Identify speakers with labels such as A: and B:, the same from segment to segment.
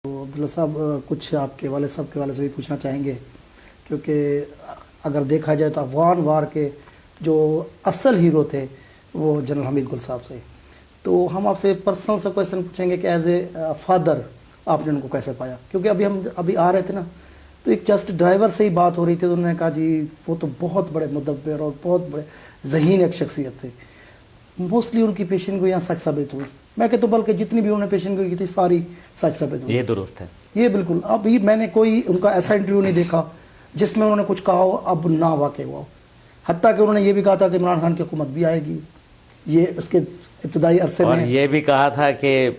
A: تو عبداللہ صاحب کچھ آپ کے والد صاحب کے والے سے بھی پوچھنا چاہیں گے، کیونکہ اگر دیکھا جائے تو افغان وار کے جو اصل ہیرو تھے وہ جنرل حمید گل صاحب سے. تو ہم آپ سے پرسنل سا کویشچن پوچھیں گے کہ ایز اے فادر آپ نے ان کو کیسے پایا؟ کیونکہ ہم ابھی آ رہے تھے نا، تو ایک جسٹ ڈرائیور سے ہی بات ہو رہی تھی، تو انہوں نے کہا جی وہ تو بہت بڑے مدبر اور بہت بڑے ذہین ایک شخصیت تھے. موسٹلی ان کی پیشن گوئیاں سچ ثابت ہوئی. میں کہتا ہوں بلکہ جتنی بھی انہوں نے پیشن گوئی کی تھی ساری سچ ثابت ہوئی.
B: یہ درست ہے.
A: یہ بالکل. ابھی میں نے کوئی ان کا ایسا انٹرویو نہیں دیکھا جس میں انہوں نے کچھ کہا ہو اب نہ واقع ہوا ہو. حتیٰ کہ انہوں نے یہ بھی کہا تھا کہ عمران خان کی حکومت بھی آئے گی، یہ اس کے ابتدائی عرصے میں،
B: اور یہ بھی کہا تھا کہ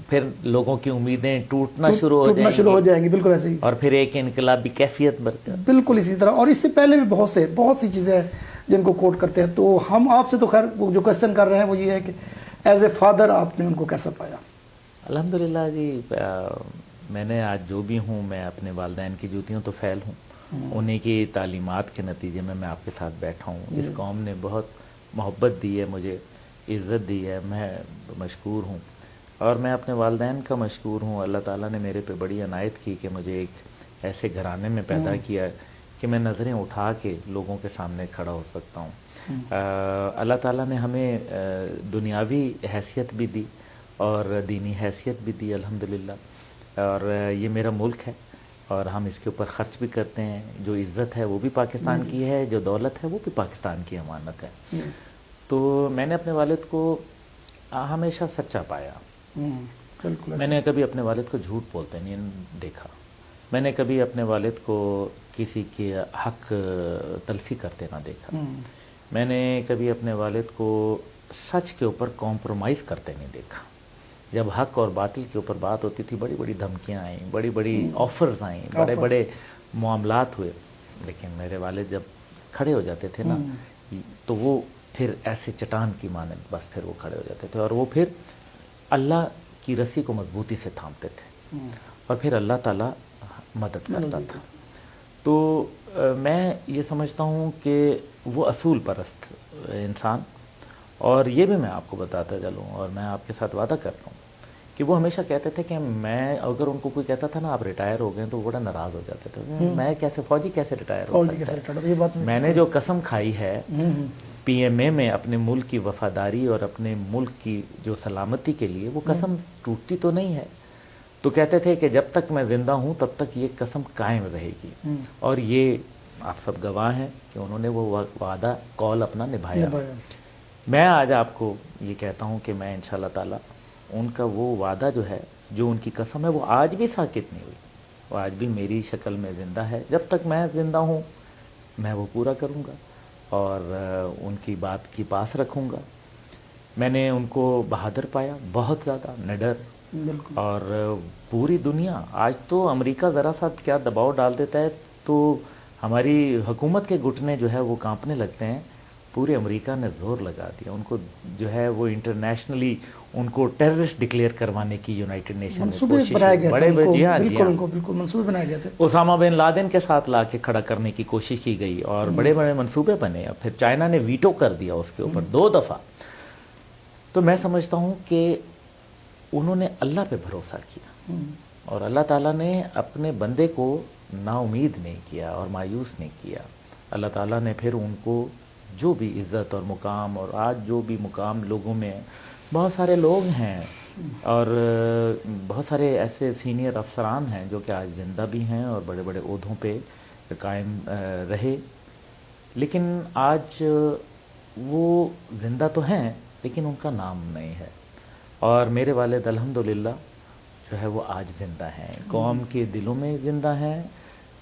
B: پھر لوگوں کی امیدیں ٹوٹنا شروع ہو
A: جائیں گی. بالکل ایسے ہی.
B: اور پھر ایک انقلابی کیفیت برقرار.
A: بالکل اسی طرح. اور اس سے پہلے بھی بہت سی چیزیں ہیں جن کو کوٹ کرتے ہیں. تو ہم آپ سے تو خیر جو کویشچن کر رہے ہیں وہ یہ ہے کہ ایز اے فادر آپ نے ان کو کیسا پایا؟
B: الحمدللہ جی، میں نے آج جو بھی ہوں، میں اپنے والدین کی جوتیوں تو فعل ہوں. انہیں کی تعلیمات کے نتیجے میں آپ کے ساتھ بیٹھا ہوں. اس قوم نے بہت محبت دی ہے، مجھے عزت دی ہے، میں مشکور ہوں. اور میں اپنے والدین کا مشکور ہوں. اللہ تعالیٰ نے میرے پہ بڑی عنایت کی کہ مجھے ایک ایسے گھرانے میں پیدا کیا کہ میں نظریں اٹھا کے لوگوں کے سامنے کھڑا ہو سکتا ہوں. اللہ تعالیٰ نے ہمیں دنیاوی حیثیت بھی دی اور دینی حیثیت بھی دی الحمدللہ. اور یہ میرا ملک ہے اور ہم اس کے اوپر خرچ بھی کرتے ہیں. جو عزت ہے وہ بھی پاکستان کی ہے، جو دولت ہے وہ بھی پاکستان کی امانت ہے. تو میں نے اپنے والد کو ہمیشہ سچا پایا. میں نے کبھی اپنے والد کو جھوٹ بولتے نہیں دیکھا. میں نے کبھی اپنے والد کو کسی کے حق تلفی کرتے نہ دیکھا. میں نے کبھی اپنے والد کو سچ کے اوپر کمپرومائز کرتے نہیں دیکھا. جب حق اور باطل کے اوپر بات ہوتی تھی، بڑی بڑی دھمکیاں آئیں، بڑی بڑی آفرز آئیں، بڑے بڑے معاملات ہوئے، لیکن میرے والد جب کھڑے ہو جاتے تھے نا، تو وہ پھر ایسے چٹان کی مانند بس پھر وہ کھڑے ہو جاتے تھے. اور وہ پھر اللہ کی رسی کو مضبوطی سے تھامتے تھے اور پھر اللہ تعالیٰ مدد کرتا تھا. تو میں یہ سمجھتا ہوں کہ وہ اصول پرست انسان. اور یہ بھی میں آپ کو بتاتا چلوں، اور میں آپ کے ساتھ وعدہ کرتا ہوں کہ وہ ہمیشہ کہتے تھے کہ میں اگر ان کو کوئی کہتا تھا نا آپ ریٹائر ہو گئے تو وہ بڑا ناراض ہو جاتے تھے. میں کیسے فوجی کیسے ریٹائر ہو سکتا ہے؟ میں نے جو قسم کھائی ہے پی ایم اے میں اپنے ملک کی وفاداری اور اپنے ملک کی جو سلامتی کے لیے، وہ قسم ٹوٹتی تو نہیں ہے. تو کہتے تھے کہ جب تک میں زندہ ہوں تب تک یہ قسم قائم رہے گی. اور یہ آپ سب گواہ ہیں کہ انہوں نے وہ وعدہ قول اپنا نبھایا. میں آج آپ کو یہ کہتا ہوں کہ میں انشاءاللہ تعالیٰ ان کا وہ وعدہ جو ہے، جو ان کی قسم ہے، وہ آج بھی ساکت نہیں ہوئی. وہ آج بھی میری شکل میں زندہ ہے. جب تک میں زندہ ہوں میں وہ پورا کروں گا اور ان کی بات کی پاس رکھوں گا. میں نے ان کو بہادر پایا، بہت زیادہ نڈر. اور پوری دنیا آج تو امریکہ ذرا سا کیا دباؤ ڈال دیتا ہے تو ہماری حکومت کے گھٹنے جو ہے وہ کانپنے لگتے ہیں. پورے امریکہ نے زور لگا دیا ان کو جو ہے وہ انٹرنیشنلی ان کو ٹیررسٹ ڈکلیئر کروانے کی یونائٹڈ نیشن میں کوشش بڑے
A: منصوبے بنائے گئے تھے.
B: اسامہ بن لادن کے ساتھ لا کے کھڑا کرنے کی کوشش کی گئی اور بڑے بڑے منصوبے بنے. اور پھر چائنا نے ویٹو کر دیا اس کے اوپر 2 دفعہ. تو میں سمجھتا ہوں کہ انہوں نے اللہ پہ بھروسہ کیا اور اللہ تعالیٰ نے اپنے بندے کو نا امید نہیں کیا اور مایوس نہیں کیا. اللہ تعالیٰ نے پھر ان کو جو بھی عزت اور مقام، اور آج جو بھی مقام لوگوں میں، بہت سارے لوگ ہیں اور بہت سارے ایسے سینئر افسران ہیں جو کہ آج زندہ بھی ہیں اور بڑے بڑے عہدوں پہ قائم رہے. لیکن آج وہ زندہ تو ہیں لیکن ان کا نام نہیں ہے. اور میرے والد الحمدللہ جو ہے وہ آج زندہ ہیں، قوم کے دلوں میں زندہ ہیں،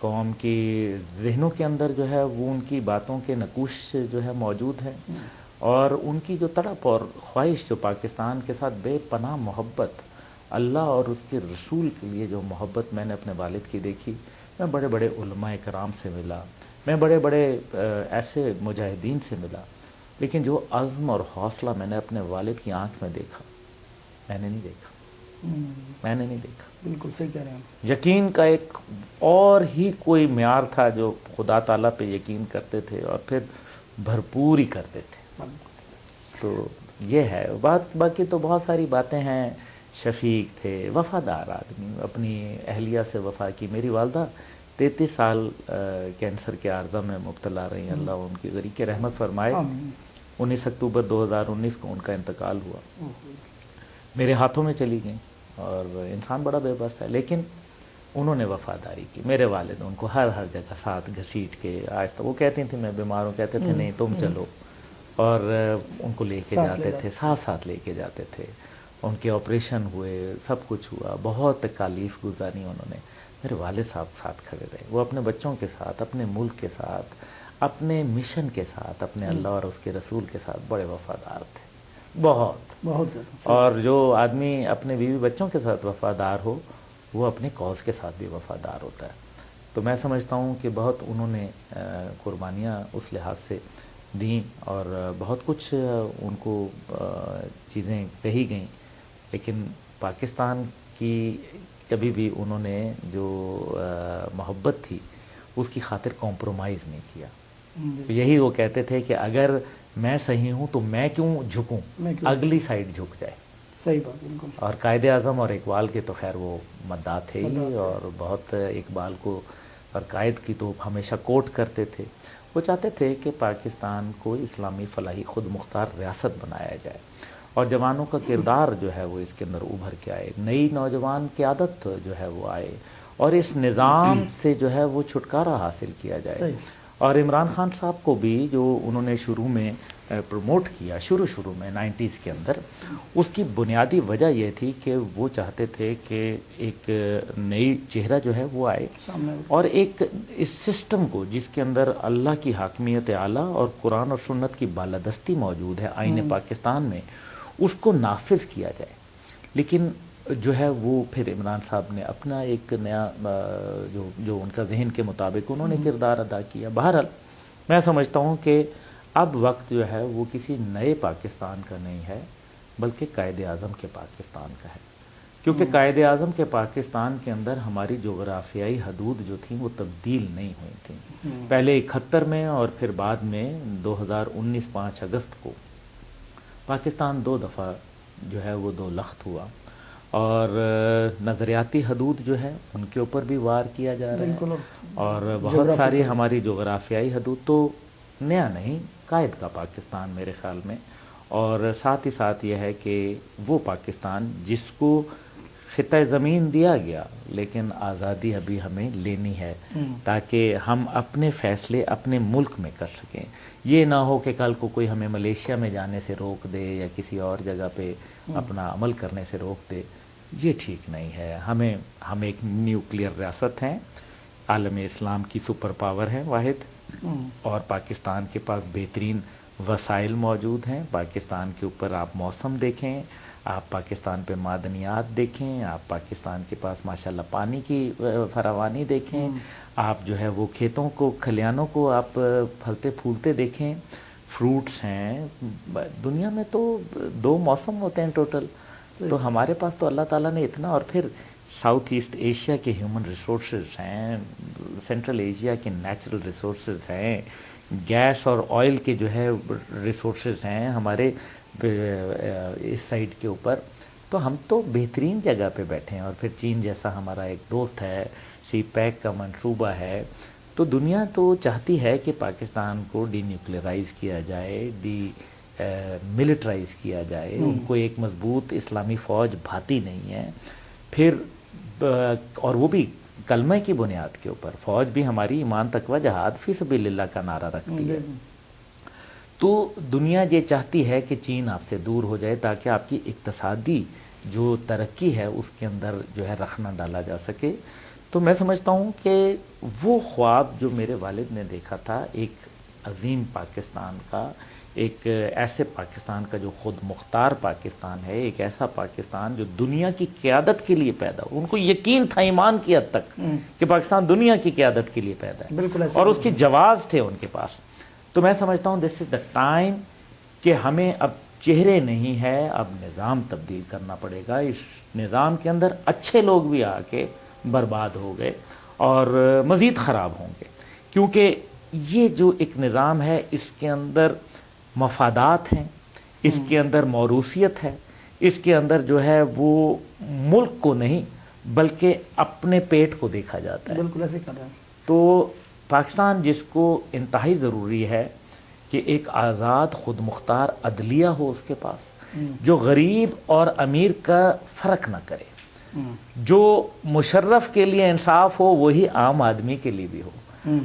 B: قوم کی ذہنوں کے اندر جو ہے وہ ان کی باتوں کے نقوش جو ہے موجود ہے. اور ان کی جو تڑپ اور خواہش، جو پاکستان کے ساتھ بے پناہ محبت، اللہ اور اس کے رسول کے لیے جو محبت میں نے اپنے والد کی دیکھی. میں بڑے بڑے علماء کرام سے ملا، میں بڑے بڑے ایسے مجاہدین سے ملا، لیکن جو عزم اور حوصلہ میں نے اپنے والد کی آنکھ میں دیکھا میں نے نہیں دیکھا.
A: بالکل صحیح کہہ رہے ہیں.
B: یقین کا ایک اور ہی کوئی معیار تھا جو خدا تعالیٰ پہ یقین کرتے تھے اور پھر بھرپور ہی کرتے تھے. تو یہ ہے بات. باقی تو بہت ساری باتیں ہیں شفیق تھے، وفادار آدمی، اپنی اہلیہ سے وفا کی. میری والدہ 33 سال کینسر کے عارضہ میں مبتلا رہی ہیں، اللہ ان کی غریق رحمت فرمائے. 19 اکتوبر 2019 کو ان کا انتقال ہوا، میرے ہاتھوں میں چلی گئیں. اور انسان بڑا بے بس ہے، لیکن انہوں نے وفاداری کی. میرے والد ان کو ہر جگہ ساتھ گھسیٹ کے آہستہ، وہ کہتی تھیں میں بیمار ہوں، کہتے تھے نہیں تم چلو، اور ان کو لے کے جاتے تھے، ساتھ لے کے جاتے تھے. ان کے آپریشن ہوئے، سب کچھ ہوا، بہت تکالیف گزاری انہوں نے. میرے والد صاحب ساتھ کھڑے رہے، وہ اپنے بچوں کے ساتھ، اپنے ملک کے ساتھ، اپنے مشن کے ساتھ، اپنے اللہ اور اس کے رسول کے ساتھ بڑے وفادار تھے، بہت
A: زیادہ.
B: اور جو آدمی اپنے بیوی بچوں کے ساتھ وفادار ہو وہ اپنے کاز کے ساتھ بھی وفادار ہوتا ہے. تو میں سمجھتا ہوں کہ بہت انہوں نے قربانیاں اس لحاظ سے دیں، اور بہت کچھ ان کو چیزیں کہی گئیں، لیکن پاکستان کی کبھی بھی انہوں نے جو محبت تھی اس کی خاطر کمپرومائز نہیں کیا. یہی وہ کہتے تھے کہ اگر میں صحیح ہوں تو میں کیوں جھکوں، اگلی سائڈ جھک جائے.
A: صحیح بات بالکل.
B: اور قائد اعظم اور اقبال کے تو خیر وہ مداح تھے ہی، اور بہت اقبال کو اور قائد کی تو ہمیشہ کوٹ کرتے تھے. وہ چاہتے تھے کہ پاکستان کو اسلامی فلاحی خود مختار ریاست بنایا جائے، اور جوانوں کا کردار جو ہے وہ اس کے اندر ابھر کے آئے، نئی نوجوان قیادت جو ہے وہ آئے، اور اس نظام سے جو ہے وہ چھٹکارا حاصل کیا جائے. اور عمران خان صاحب کو بھی جو انہوں نے شروع میں پروموٹ کیا، شروع میں 90s کے اندر، اس کی بنیادی وجہ یہ تھی کہ وہ چاہتے تھے کہ ایک نئی چہرہ جو ہے وہ آئے، اور ایک اس سسٹم کو جس کے اندر اللہ کی حاکمیت اعلیٰ اور قرآن اور سنت کی بالادستی موجود ہے آئین پاکستان میں، اس کو نافذ کیا جائے. لیکن جو ہے وہ پھر عمران صاحب نے اپنا ایک نیا جو ان کا ذہن کے مطابق انہوں نے کردار ادا کیا. بہرحال میں سمجھتا ہوں کہ اب وقت جو ہے وہ کسی نئے پاکستان کا نہیں ہے، بلکہ قائد اعظم کے پاکستان کا ہے. کیونکہ قائد اعظم کے پاکستان کے اندر ہماری جغرافیائی حدود جو تھیں وہ تبدیل نہیں ہوئی تھیں. پہلے 71 میں اور پھر بعد میں 2019 5 اگست کو پاکستان 2 دفعہ جو ہے وہ 2 لخت ہوا، اور نظریاتی حدود جو ہے ان کے اوپر بھی وار کیا جا رہا ہے، اور بہت ساری ہماری جغرافیائی حدود تو نیا نہیں، قائد کا پاکستان میرے خیال میں. اور ساتھ ہی ساتھ یہ ہے کہ وہ پاکستان جس کو خطہ زمین دیا گیا، لیکن آزادی ابھی ہمیں لینی ہے تاکہ ہم اپنے فیصلے اپنے ملک میں کر سکیں. یہ نہ ہو کہ کل کو کوئی ہمیں ملیشیا میں جانے سے روک دے یا کسی اور جگہ پہ اپنا عمل کرنے سے روک دے. یہ ٹھیک نہیں ہے. ہم ایک نیوکلیئر ریاست ہیں، عالم اسلام کی سپر پاور ہے واحد، اور پاکستان کے پاس بہترین وسائل موجود ہیں. پاکستان کے اوپر آپ موسم دیکھیں، آپ پاکستان پہ معدنیات دیکھیں، آپ پاکستان کے پاس ماشاءاللہ پانی کی فراوانی دیکھیں، آپ جو ہے وہ کھیتوں کو، کھلیانوں کو آپ پھلتے پھولتے دیکھیں، فروٹس ہیں. دنیا میں تو 2 موسم ہوتے ہیں ٹوٹل، تو ہمارے پاس تو اللہ تعالیٰ نے اتنا، اور پھر ساؤتھ ایسٹ ایشیا کے ہیومن ریسورسز ہیں، سینٹرل ایشیا کے نیچرل ریسورسز ہیں، گیس اور آئل کے جو ہے ریسورسز ہیں ہمارے اس سائڈ کے اوپر. تو ہم تو بہترین جگہ پہ بیٹھے ہیں. اور پھر چین جیسا ہمارا ایک دوست ہے، سی پیک کا منصوبہ ہے. تو دنیا تو چاہتی ہے کہ پاکستان کو ڈی نیوکلیئرائز کیا جائے، ملٹرائز کیا جائے. ان کو ایک مضبوط اسلامی فوج بھاتی نہیں ہے. پھر اور وہ بھی کلمہ کی بنیاد کے اوپر. فوج بھی ہماری ایمان تقوی جہاد فی سبیل اللہ کا نعرہ رکھتی ہے. تو دنیا یہ چاہتی ہے کہ چین آپ سے دور ہو جائے تاکہ آپ کی اقتصادی جو ترقی ہے اس کے اندر جو ہے رخنہ ڈالا جا سکے. تو میں سمجھتا ہوں کہ وہ خواب جو میرے والد نے دیکھا تھا، ایک عظیم پاکستان کا، ایک ایسے پاکستان کا جو خود مختار پاکستان ہے، ایک ایسا پاکستان جو دنیا کی قیادت کے لیے پیدا ہو. ان کو یقین تھا ایمان کی حد تک کہ پاکستان دنیا کی قیادت کے لیے پیدا ہے،
A: بالکل،
B: اور اس کی جواز تھے ان کے پاس. تو میں سمجھتا ہوں دس از دا ٹائم کہ ہمیں اب چہرے نہیں ہے، اب نظام تبدیل کرنا پڑے گا. اس نظام کے اندر اچھے لوگ بھی آ کے برباد ہو گئے اور مزید خراب ہوں گے، کیونکہ یہ جو ایک نظام ہے اس کے اندر مفادات ہیں، اس کے اندر موروثیت ہے، اس کے اندر جو ہے وہ ملک کو نہیں بلکہ اپنے پیٹ کو دیکھا جاتا ہے.
A: بالکل ایسے کر رہے ہیں.
B: تو پاکستان جس کو انتہائی ضروری ہے کہ ایک آزاد خود مختار عدلیہ ہو اس کے پاس, جو غریب اور امیر کا فرق نہ کرے, جو مشرف کے لیے انصاف ہو وہی عام آدمی کے لیے بھی ہو.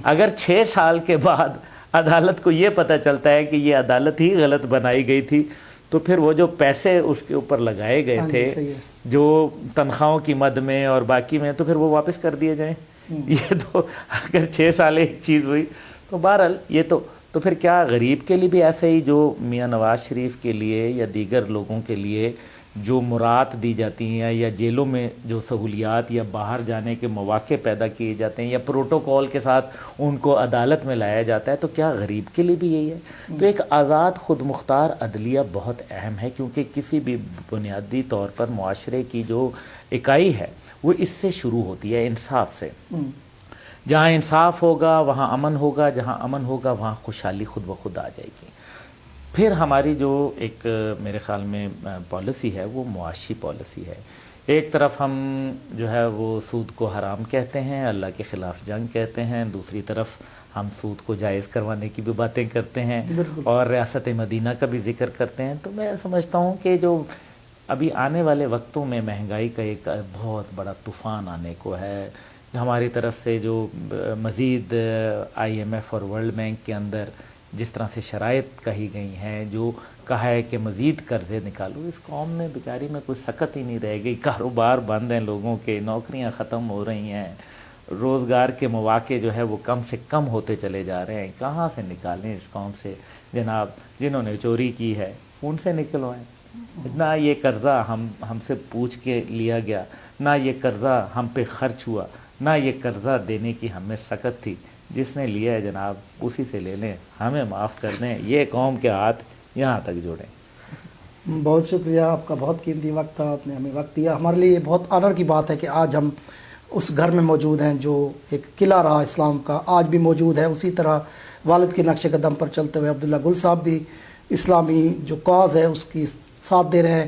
B: اگر 6 سال کے بعد عدالت کو یہ پتہ چلتا ہے کہ یہ عدالت ہی غلط بنائی گئی تھی, تو پھر وہ جو پیسے اس کے اوپر لگائے گئے تھے جو تنخواہوں کی مد میں اور باقی میں, تو پھر وہ واپس کر دیے جائیں. یہ تو اگر 6 سال ایک چیز ہوئی تو بہرحال یہ تو پھر کیا غریب کے لیے بھی ایسے ہی جو میاں نواز شریف کے لیے یا دیگر لوگوں کے لیے جو مراد دی جاتی ہیں یا جیلوں میں جو سہولیات یا باہر جانے کے مواقع پیدا کیے جاتے ہیں یا پروٹوکول کے ساتھ ان کو عدالت میں لایا جاتا ہے, تو کیا غریب کے لیے بھی یہی ہے؟ تو ایک آزاد خود مختار عدلیہ بہت اہم ہے, کیونکہ کسی بھی بنیادی طور پر معاشرے کی جو اکائی ہے وہ اس سے شروع ہوتی ہے, انصاف سے. جہاں انصاف ہوگا وہاں امن ہوگا, جہاں امن ہوگا وہاں خوشحالی خود بخود آ جائے گی. پھر ہماری جو ایک میرے خیال میں پالیسی ہے وہ معاشی پالیسی ہے. ایک طرف ہم جو ہے وہ سود کو حرام کہتے ہیں, اللہ کے خلاف جنگ کہتے ہیں, دوسری طرف ہم سود کو جائز کروانے کی بھی باتیں کرتے ہیں اور ریاست مدینہ کا بھی ذکر کرتے ہیں. تو میں سمجھتا ہوں کہ جو ابھی آنے والے وقتوں میں مہنگائی کا ایک بہت بڑا طوفان آنے کو ہے, ہماری طرف سے جو مزید IMF اور ورلڈ بینک کے اندر جس طرح سے شرائط کہی گئی ہیں, جو کہا ہے کہ مزید قرضے نکالو, اس قوم میں بیچاری میں کوئی سکت ہی نہیں رہ گئی. کاروبار بند ہیں لوگوں کے, نوکریاں ختم ہو رہی ہیں, روزگار کے مواقع جو ہے وہ کم سے کم ہوتے چلے جا رہے ہیں. کہاں سے نکالیں اس قوم سے جناب؟ جنہوں نے چوری کی ہے ان سے نکلوائیں. نہ یہ قرضہ ہم سے پوچھ کے لیا گیا, نہ یہ قرضہ ہم پہ خرچ ہوا, نہ یہ قرضہ دینے کی ہمیں سکت تھی. جس نے لیا ہے جناب اسی سے لے لیں, ہمیں معاف کر دیں, یہ قوم کے ہاتھ یہاں تک جوڑیں.
A: بہت شکریہ, آپ کا بہت قیمتی وقت تھا, آپ نے ہمیں وقت دیا. ہمارے لیے بہت آنر کی بات ہے کہ آج ہم اس گھر میں موجود ہیں جو ایک قلعہ رہا اسلام کا, آج بھی موجود ہے. اسی طرح والد کے نقش قدم پر چلتے ہوئے عبداللہ گل صاحب بھی اسلامی جو کاز ہے اس کی ساتھ دے رہے ہیں.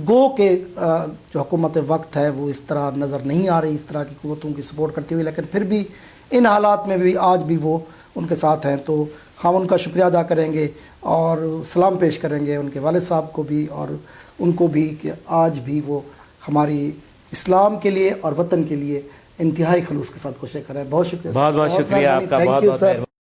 A: گو کہ جو حکومت وقت ہے وہ اس طرح نظر نہیں آ رہی, اس طرح کی قوتوں کی سپورٹ کرتی ہوئی, لیکن پھر بھی ان حالات میں بھی آج بھی وہ ان کے ساتھ ہیں. تو ہم ان کا شکریہ ادا کریں گے اور سلام پیش کریں گے ان کے والد صاحب کو بھی اور ان کو بھی کہ آج بھی وہ ہماری اسلام کے لیے اور وطن کے لیے انتہائی خلوص کے ساتھ کوشش کریں. بہت شکریہ.
B: بہت شکریہ آپ کا. بہت